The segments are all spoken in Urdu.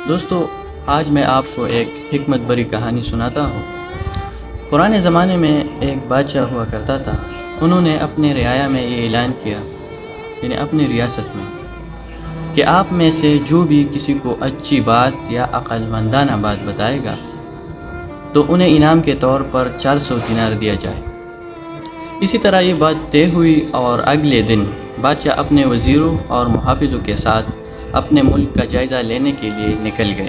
دوستو، آج میں آپ کو ایک حکمت بری کہانی سناتا ہوں۔ پرانے زمانے میں ایک بادشاہ ہوا کرتا تھا۔ انہوں نے اپنے رعایا میں یہ اعلان کیا، یعنی اپنی ریاست میں، کہ آپ میں سے جو بھی کسی کو اچھی بات یا عقل مندانہ بات بتائے گا تو انہیں انعام کے طور پر 400 دینار دیا جائے۔ اسی طرح یہ بات طے ہوئی اور اگلے دن بادشاہ اپنے وزیروں اور محافظوں کے ساتھ اپنے ملک کا جائزہ لینے کے لیے نکل گئے۔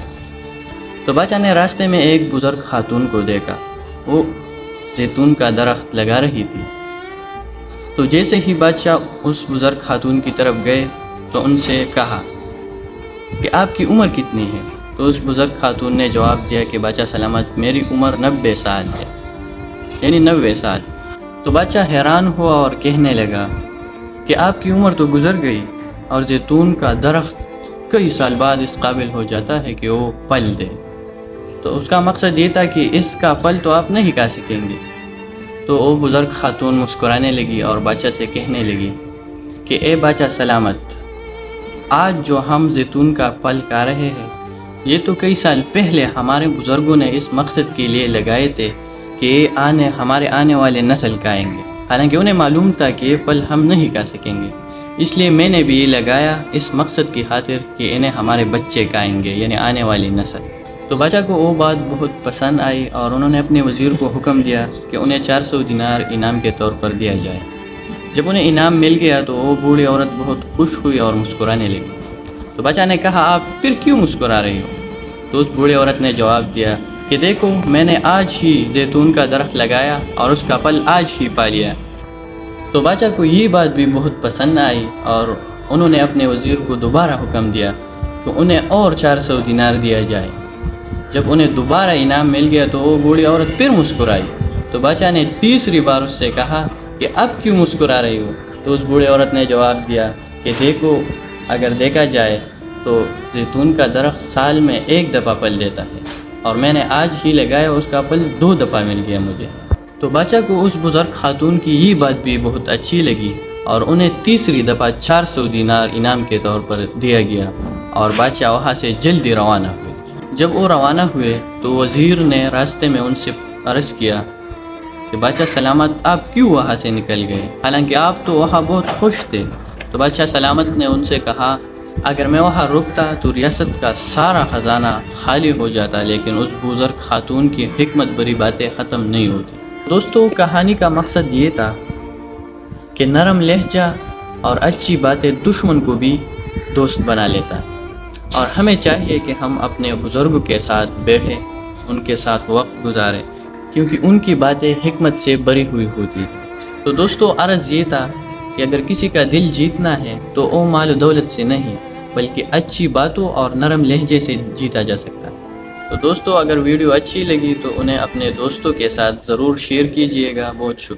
تو بادشاہ نے راستے میں ایک بزرگ خاتون کو دیکھا۔ وہ زیتون کا درخت لگا رہی تھی۔ تو جیسے ہی بادشاہ اس بزرگ خاتون کی طرف گئے تو ان سے کہا کہ آپ کی عمر کتنی ہے؟ تو اس بزرگ خاتون نے جواب دیا کہ بادشاہ سلامت، میری عمر 90 سال ہے، یعنی 90 سال۔ تو بادشاہ حیران ہوا اور کہنے لگا کہ آپ کی عمر تو گزر گئی، اور زیتون کا درخت کئی سال بعد اس قابل ہو جاتا ہے کہ وہ پھل دے۔ تو اس کا مقصد یہ تھا کہ اس کا پھل تو آپ نہیں کھا سکیں گے۔ تو وہ بزرگ خاتون مسکرانے لگی اور بادشاہ سے کہنے لگی کہ اے بادشاہ سلامت، آج جو ہم زیتون کا پھل کھا رہے ہیں یہ تو کئی سال پہلے ہمارے بزرگوں نے اس مقصد کے لیے لگائے تھے کہ ہمارے آنے والے نسل کھائیں گے، حالانکہ انہیں معلوم تھا کہ یہ پھل ہم نہیں کھا سکیں گے۔ اس لیے میں نے بھی یہ لگایا اس مقصد کی خاطر کہ انہیں ہمارے بچے کھائیں گے، یعنی آنے والی نسل۔ تو بادشاہ کو وہ بات بہت پسند آئی اور انہوں نے اپنے وزیر کو حکم دیا کہ انہیں 400 دینار انعام کے طور پر دیا جائے۔ جب انہیں انعام مل گیا تو وہ بوڑھی عورت بہت خوش ہوئی اور مسکرانے لگی۔ تو بادشاہ نے کہا، آپ پھر کیوں مسکرا رہی ہو؟ تو اس بوڑھی عورت نے جواب دیا کہ دیکھو، میں نے آج ہی زیتون کا درخت لگایا اور اس کا پھل آج ہی پا لیا۔ تو بادشاہ کو یہ بات بھی بہت پسند آئی اور انہوں نے اپنے وزیر کو دوبارہ حکم دیا کہ انہیں اور 400 دینار دیا جائے۔ جب انہیں دوبارہ انعام مل گیا تو وہ بوڑھی عورت پھر مسکرائی۔ تو بادشاہ نے تیسری بار اس سے کہا کہ اب کیوں مسکرا رہی ہو؟ تو اس بوڑھی عورت نے جواب دیا کہ دیکھو، اگر دیکھا جائے تو زیتون کا درخت سال میں ایک دفعہ پھل دیتا ہے، اور میں نے آج ہی لگایا، اس کا پھل 2 دفعہ مل گیا مجھے۔ تو بادشاہ کو اس بزرگ خاتون کی یہ بات بھی بہت اچھی لگی اور انہیں تیسری دفعہ 400 دینار انعام کے طور پر دیا گیا، اور بادشاہ وہاں سے جلدی روانہ ہوئے۔ جب وہ روانہ ہوئے تو وزیر نے راستے میں ان سے عرض کیا کہ بادشاہ سلامت، آپ کیوں وہاں سے نکل گئے، حالانکہ آپ تو وہاں بہت خوش تھے؟ تو بادشاہ سلامت نے ان سے کہا، اگر میں وہاں رکتا تو ریاست کا سارا خزانہ خالی ہو جاتا، لیکن اس بزرگ خاتون کی حکمت بری باتیں ختم نہیں ہوتی۔ دوستو، کہانی کا مقصد یہ تھا کہ نرم لہجہ اور اچھی باتیں دشمن کو بھی دوست بنا لیتا ہے، اور ہمیں چاہیے کہ ہم اپنے بزرگوں کے ساتھ بیٹھیں، ان کے ساتھ وقت گزاریں، کیونکہ ان کی باتیں حکمت سے بری ہوئی ہوتی ہیں۔ تو دوستو، عرض یہ تھا کہ اگر کسی کا دل جیتنا ہے تو وہ مال و دولت سے نہیں بلکہ اچھی باتوں اور نرم لہجے سے جیتا جا سکتا ہے۔ تو دوستو، اگر ویڈیو اچھی لگی تو انہیں اپنے دوستوں کے ساتھ ضرور شیئر کیجیے گا۔ بہت شکریہ۔